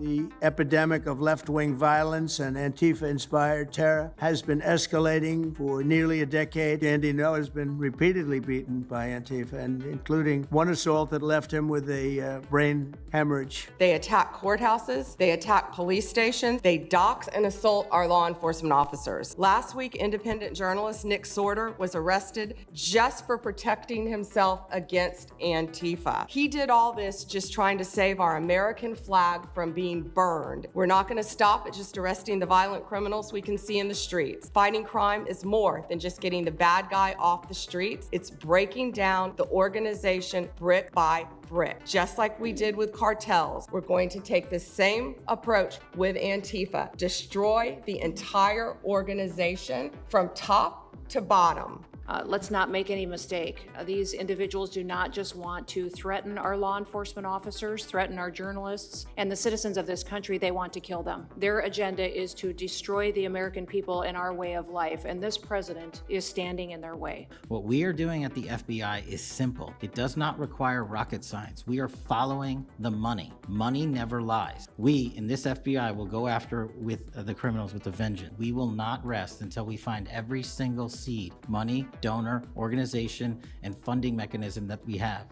The epidemic of left-wing violence and Antifa-inspired terror has been escalating for nearly a decade. Andy Ngo has been repeatedly beaten by Antifa, and including one assault that left him with a brain hemorrhage. They attack courthouses, they attack police stations, they dox and assault our law enforcement officers. Last week, independent journalist Nick Sorter was arrested just for protecting himself against Antifa. He did all this just trying to save our American flag from being burned. We're not going to stop at just arresting the violent criminals we can see in the streets. Fighting crime is more than just getting the bad guy off the streets. It's breaking down the organization brick by brick. Just like we did with cartels, we're going to take the same approach with Antifa. Destroy the entire organization from top to bottom. Let's not make any mistake. These individuals do not just want to threaten our law enforcement officers, threaten our journalists, and the citizens of this country. They want to kill them. Their agenda is to destroy the American people and our way of life, and this president is standing in their way. What we are doing at the FBI is simple. It does not require rocket science. We are following the money. Money never lies. We, in this FBI, will go after with the criminals with a vengeance. We will not rest until we find every single seed, money, donor, organization, and funding mechanism that we have.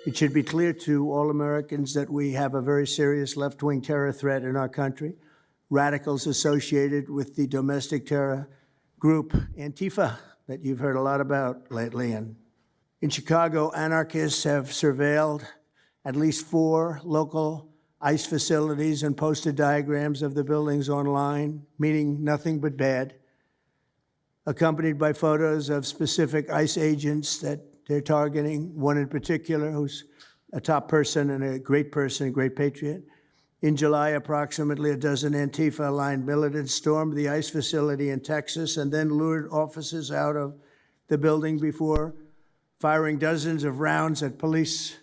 It should be clear to all Americans that we have a very serious left-wing terror threat in our country. Radicals associated with the domestic terror group Antifa that you've heard a lot about lately. And in Chicago, anarchists have surveilled at least 4 local ICE facilities and posted diagrams of the buildings online, meaning nothing but bad, accompanied by photos of specific ICE agents that they're targeting, one in particular who's a top person and a great patriot. In July, approximately a dozen Antifa-aligned militants stormed the ICE facility in Texas and then lured officers out of the building before firing dozens of rounds at police.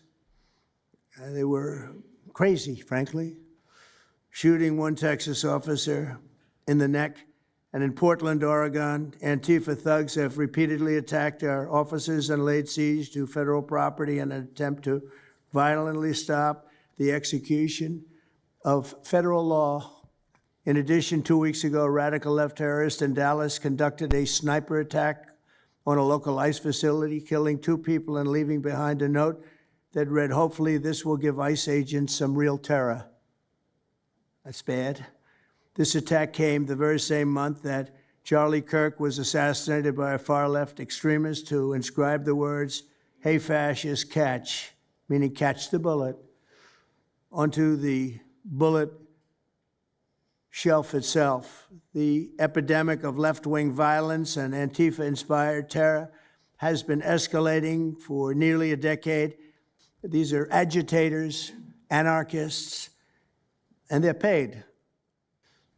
They were crazy, frankly, shooting one Texas officer in the neck. And in Portland, Oregon, Antifa thugs have repeatedly attacked our officers and laid siege to federal property in an attempt to violently stop the execution of federal law. In addition, 2 weeks ago, a radical left terrorist in Dallas conducted a sniper attack on a local ICE facility, killing 2 people and leaving behind a note that read, "Hopefully this will give ICE agents some real terror." That's bad. This attack came the very same month that Charlie Kirk was assassinated by a far-left extremist who inscribed the words, "Hey, fascist, catch," meaning catch the bullet, onto the bullet shelf itself. The epidemic of left-wing violence and Antifa-inspired terror has been escalating for nearly a decade. These are agitators, anarchists, and they're paid.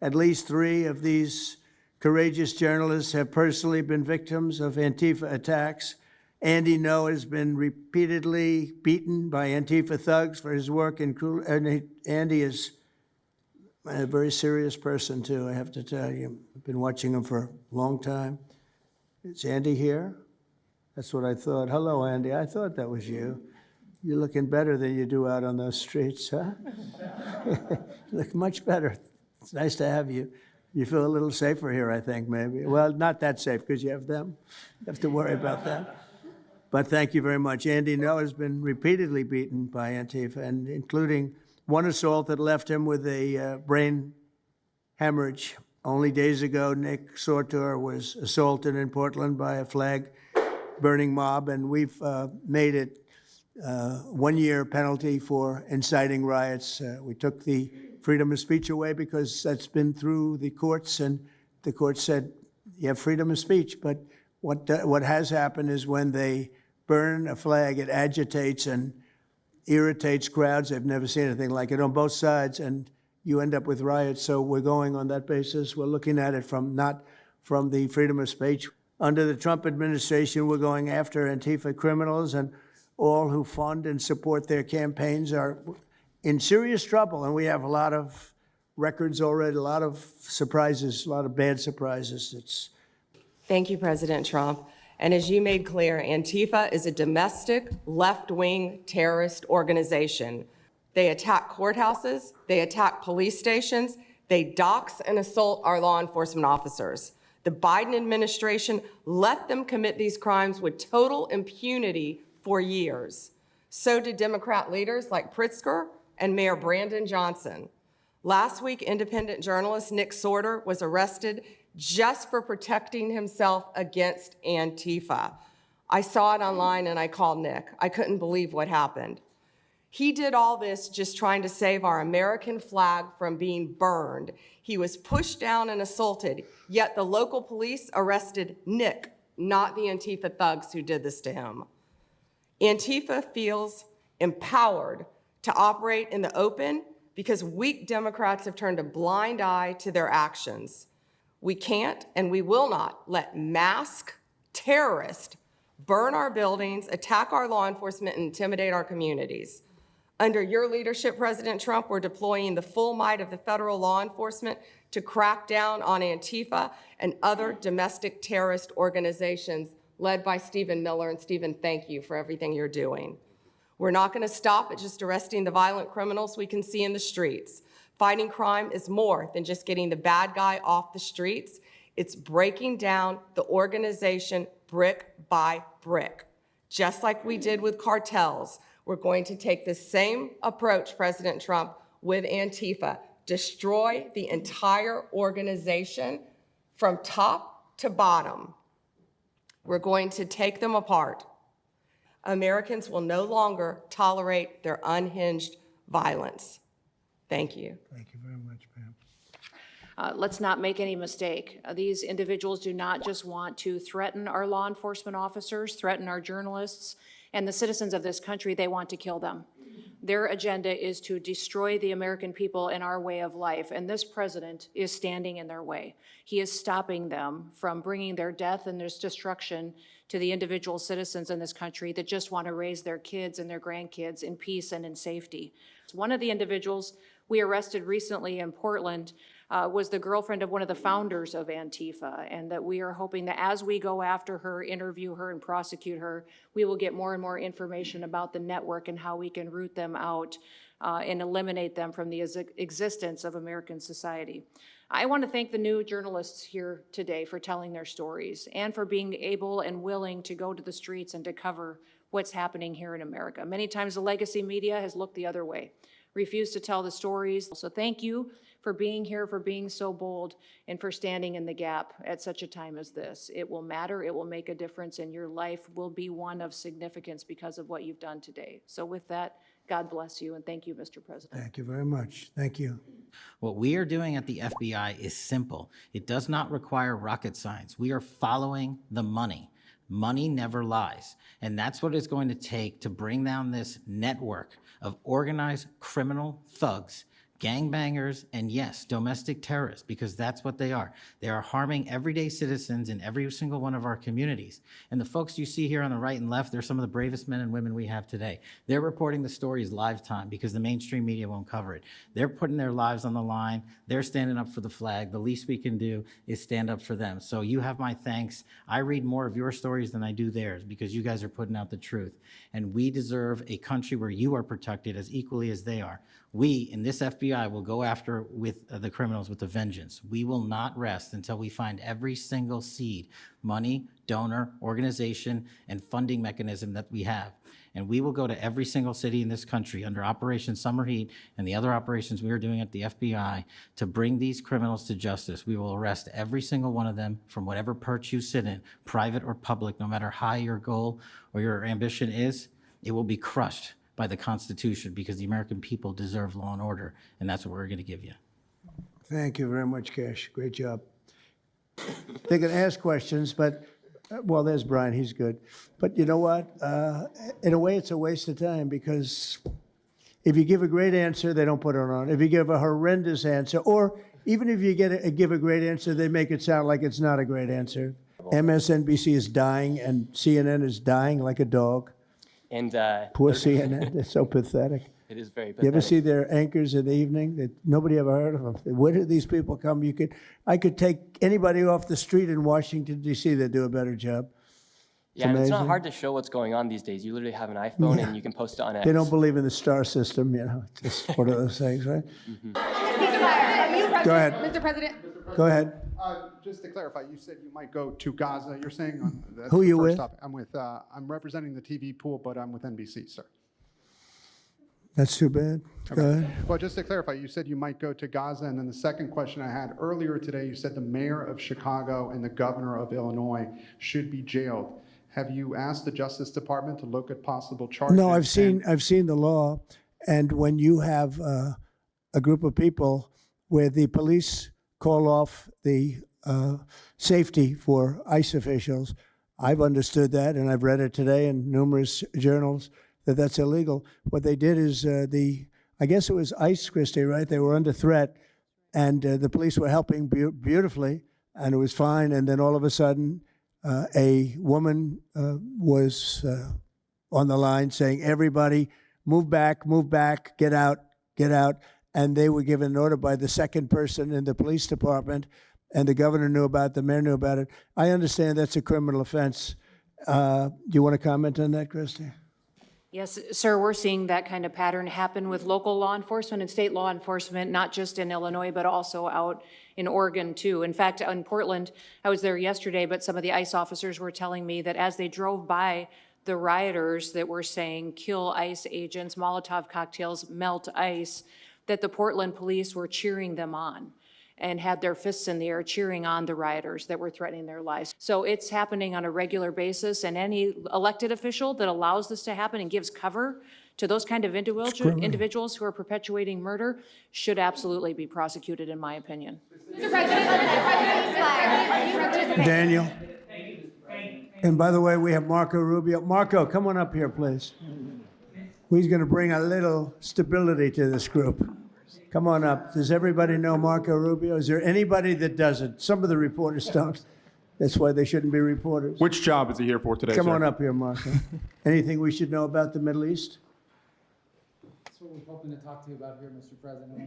At least 3 of these courageous journalists have personally been victims of Antifa attacks. Andy Ngo has been repeatedly beaten by Antifa thugs for his work in Andy is a very serious person, too, I have to tell you. I've been watching him for a long time. Is Andy here? That's what I thought. Hello, Andy. I thought that was you. You're looking better than you do out on those streets, huh? You look much better. It's nice to have you. You feel a little safer here, I think, maybe. Well, not that safe, because you have them. You have to worry about that. But thank you very much. Andy Ngo has been repeatedly beaten by Antifa, and including one assault that left him with a brain hemorrhage. Only days ago, Nick Sorter was assaulted in Portland by a flag-burning mob, and we've made it 1-year penalty for inciting riots. We took the freedom of speech away because that's been through the courts, and the court said you have freedom of speech. But what has happened is when they burn a flag, it agitates and irritates crowds. They've never seen anything like it on both sides, and you end up with riots. So we're going on that basis. We're looking at it not from the freedom of speech. Under the Trump administration, we're going after Antifa criminals, and all who fund and support their campaigns are in serious trouble, and we have a lot of records already, a lot of surprises, a lot of bad surprises. Thank you, President Trump. And as you made clear, Antifa is a domestic left-wing terrorist organization. They attack attack courthouses, they attack police stations, they dox and assault our law enforcement officers. The Biden administration let them commit these crimes with total impunity for years. So did Democrat leaders like Pritzker and Mayor Brandon Johnson. Last week, independent journalist Nick Sorter was arrested just for protecting himself against Antifa. I saw it online and I called Nick. I couldn't believe what happened. He did all this just trying to save our American flag from being burned. He was pushed down and assaulted, yet the local police arrested Nick, not the Antifa thugs who did this to him. Antifa feels empowered to operate in the open because weak Democrats have turned a blind eye to their actions. We can't and we will not let masked terrorists burn our buildings, attack our law enforcement, and intimidate our communities. Under your leadership, President Trump, we're deploying the full might of the federal law enforcement to crack down on Antifa and other domestic terrorist organizations led by Stephen Miller. And Stephen, thank you for everything you're doing. We're not going to stop at just arresting the violent criminals we can see in the streets. Fighting crime is more than just getting the bad guy off the streets. It's breaking down the organization brick by brick, just like we did with cartels. We're going to take the same approach, President Trump, with Antifa. Destroy the entire organization from top to bottom. We're going to take them apart. Americans will no longer tolerate their unhinged violence. Thank you. Thank you very much, Pam. Let's not make any mistake. These individuals do not just want to threaten our law enforcement officers, threaten our journalists, and the citizens of this country. They want to kill them. Their agenda is to destroy the American people and our way of life, and this president is standing in their way. He is stopping them from bringing their death and their destruction to the individual citizens in this country that just want to raise their kids and their grandkids in peace and in safety. One of the individuals we arrested recently in Portland was the girlfriend of one of the founders of Antifa, and that we are hoping that as we go after her, interview her, and prosecute her, we will get more and more information about the network and how we can root them out and eliminate them from the existence of American society. I want to thank the new journalists here today for telling their stories and for being able and willing to go to the streets and to cover what's happening here in America. Many times the legacy media has looked the other way, refused to tell the stories. So thank you for being here, for being so bold, and for standing in the gap at such a time as this. It will matter, it will make a difference, and your life will be one of significance because of what you've done today. So with that, God bless you, and thank you, Mr. President. Thank you very much. Thank you. What we are doing at the FBI is simple. It does not require rocket science. We are following the money. Money never lies. And that's what it's going to take to bring down this network of organized criminal thugs, gangbangers, and yes, domestic terrorists, because that's what they are. They are harming everyday citizens in every single one of our communities. And the folks you see here on the right and left, they're some of the bravest men and women we have today. They're reporting the stories live time because the mainstream media won't cover it. They're putting their lives on the line. They're standing up for the flag. The least we can do is stand up for them. So you have my thanks. I read more of your stories than I do theirs because you guys are putting out the truth. And we deserve a country where you are protected as equally as they are. We, in this FBI, will go after with the criminals with a vengeance. We will not rest until we find every single seed, money, donor, organization, and funding mechanism that we have. And we will go to every single city in this country under Operation Summer Heat and the other operations we are doing at the FBI to bring these criminals to justice. We will arrest every single one of them from whatever perch you sit in, private or public, no matter how high your goal or your ambition is, it will be crushed by the Constitution because the American people deserve law and order, and that's what we're going to give you. Thank you very much, Cash. Great job. They can ask questions, but, well, there's Brian. He's good. But you know what? In a way, it's a waste of time because if you give a great answer, they don't put it on. If you give a horrendous answer, or even if you give a great answer, they make it sound like it's not a great answer. MSNBC is dying, and CNN is dying like a dog. And Poor CNN. It's so pathetic. it is very You pathetic. ever see their anchors in the evening? That nobody ever heard of them. Where did these people come? I could take anybody off the street in Washington, D.C. They'd do a better job. Yeah, and it's not amazing. hard to show what's going on these days. You literally have an iPhone and you can post it on X. They don't believe in the star system, you know, it's just one of those things, right? Go ahead. Mr. President. Go ahead. Just to clarify, you said you might go to Gaza. You're saying on that's Who the you first with? topic. I'm representing the TV pool, but I'm with NBC, sir. That's too bad. Go ahead. Well, just to clarify, you said you might go to Gaza, and then the second question I had earlier today, you said the mayor of Chicago and the governor of Illinois should be jailed. Have you asked the Justice Department to look at possible charges? No, I've seen the law, and when you have a group of people where the police call off the safety for ICE officials, I've understood that, and I've read it today in numerous journals that that's illegal. What they did is I guess it was ICE, Christie, right? They were under threat, and the police were helping beautifully, and it was fine. And then all of a sudden, a woman was on the line saying, "Everybody, move back, get out, get out." And they were given an order by the second person in the police department, and the governor knew about it, the mayor knew about it. I understand that's a criminal offense. Do you want to comment on that, Christie? Yes, sir, we're seeing that kind of pattern happen with local law enforcement and state law enforcement, not just in Illinois, but also out in Oregon, too. In fact, in Portland, I was there yesterday, but some of the ICE officers were telling me that as they drove by the rioters that were saying, "Kill ICE agents, Molotov cocktails, melt ICE," that the Portland police were cheering them on and had their fists in the air cheering on the rioters that were threatening their lives. So it's happening on a regular basis, and any elected official that allows this to happen and gives cover to those kind of individuals who are perpetuating murder should absolutely be prosecuted, in my opinion. Mr. President, Daniel. And by the way, we have Marco Rubio. Marco, come on up here, please. He's going to bring a little stability to this group. Come on up. Does everybody know Marco Rubio? Is there anybody that doesn't? Some of the reporters don't. That's why they shouldn't be reporters. Which job is he here for today, Come sir? on up here, Marco. Anything we should know about the Middle East? That's what we're hoping to talk to you about here, Mr. President.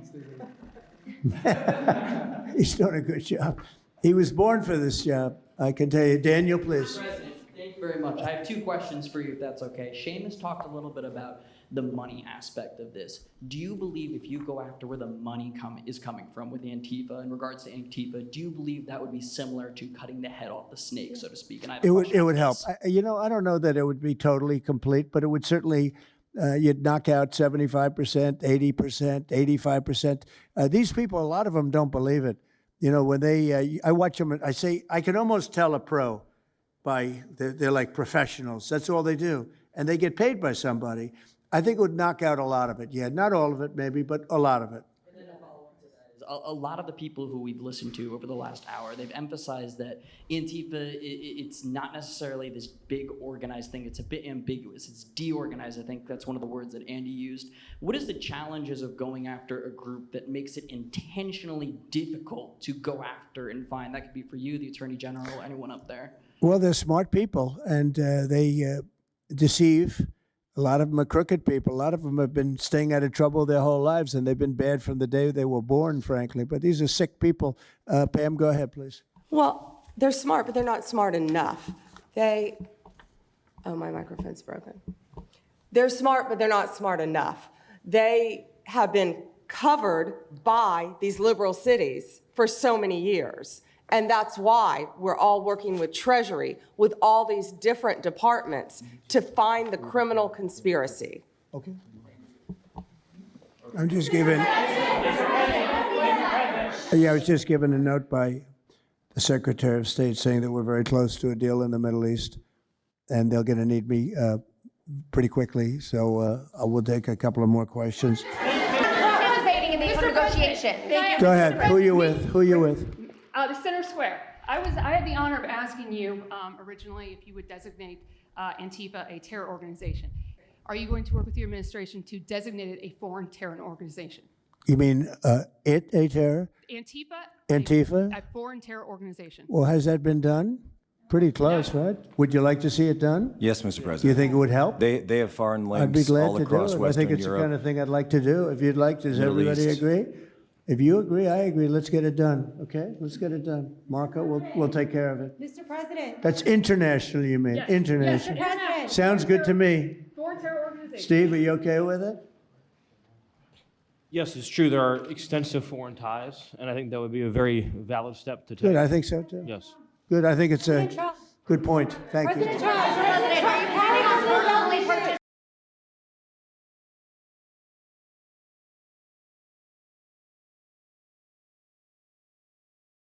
He's doing a good job. He was born for this job, I can tell you. Daniel, please. President, thank you very much. I have two questions for you, if that's okay. Seamus talked a little bit about the money aspect of this. Do you believe if you go after where the money is coming from with Antifa, in regards to Antifa, do you believe that would be similar to cutting the head off the snake, so to speak? And I have a question It on would help. this. I don't know that it would be totally complete, but it would certainly, you'd knock out 75%, 80%, 85%. These people, a lot of them don't believe it. You know, when I watch them, I say, I can almost tell a pro by, they're like professionals. That's all they do. And they get paid by somebody. I think it would knock out a lot of it. Yeah, not all of it maybe, but a lot of it. And then a follow-up to that is a lot of the people who we've listened to over the last hour, they've emphasized that Antifa, it's not necessarily this big organized thing. It's a bit ambiguous. It's deorganized. I think that's one of the words that Andy used. What is the challenges of going after a group that makes it intentionally difficult to go after and find? That could be for you, the Attorney General, anyone up there. Well, they're smart people, and they deceive. A lot of them are crooked people. A lot of them have been staying out of trouble their whole lives, and they've been bad from the day they were born, frankly. But these are sick people. Pam, go ahead, please. Well, they're smart, but they're not smart enough. Oh, my microphone's broken. They're smart, but they're not smart enough. They have been covered by these liberal cities for so many years. And that's why we're all working with Treasury, with all these different departments to find the criminal conspiracy. Okay. I'm just giving. I was just given a note by the Secretary of State saying that we're very close to a deal in the Middle East, and they're going to need me pretty quickly. So I will take a couple of more questions. Participating in the negotiation. Go ahead. Who are you with? Who are you with? The Center Square. I had the honor of asking you originally if you would designate Antifa a terror organization. Are you going to work with your administration to designate it a foreign terror organization? You mean a terror? Antifa? A foreign terror organization. Well, has that been done? Pretty close, right? Would you like to see it done? Yes, Mr. President. Do you think it would help? They have foreign links I'd be glad all to do across it. I Western think it's Europe. the kind of thing I'd like to do. If you'd like, does Middle everybody East. agree? If you agree, I agree. Let's get it done, okay? Let's get it done. Marco, we'll take care of it. Mr. President. That's international, you mean? Yes. International. Mr. President. Sounds good to me. Foreign terror organization. Steve, are you okay with it? Yes, it's true. There are extensive foreign ties, and I think that would be a very valid step to take. Good, I think so too. Yes. Good, I think it's a good point. Thank you. President Trump.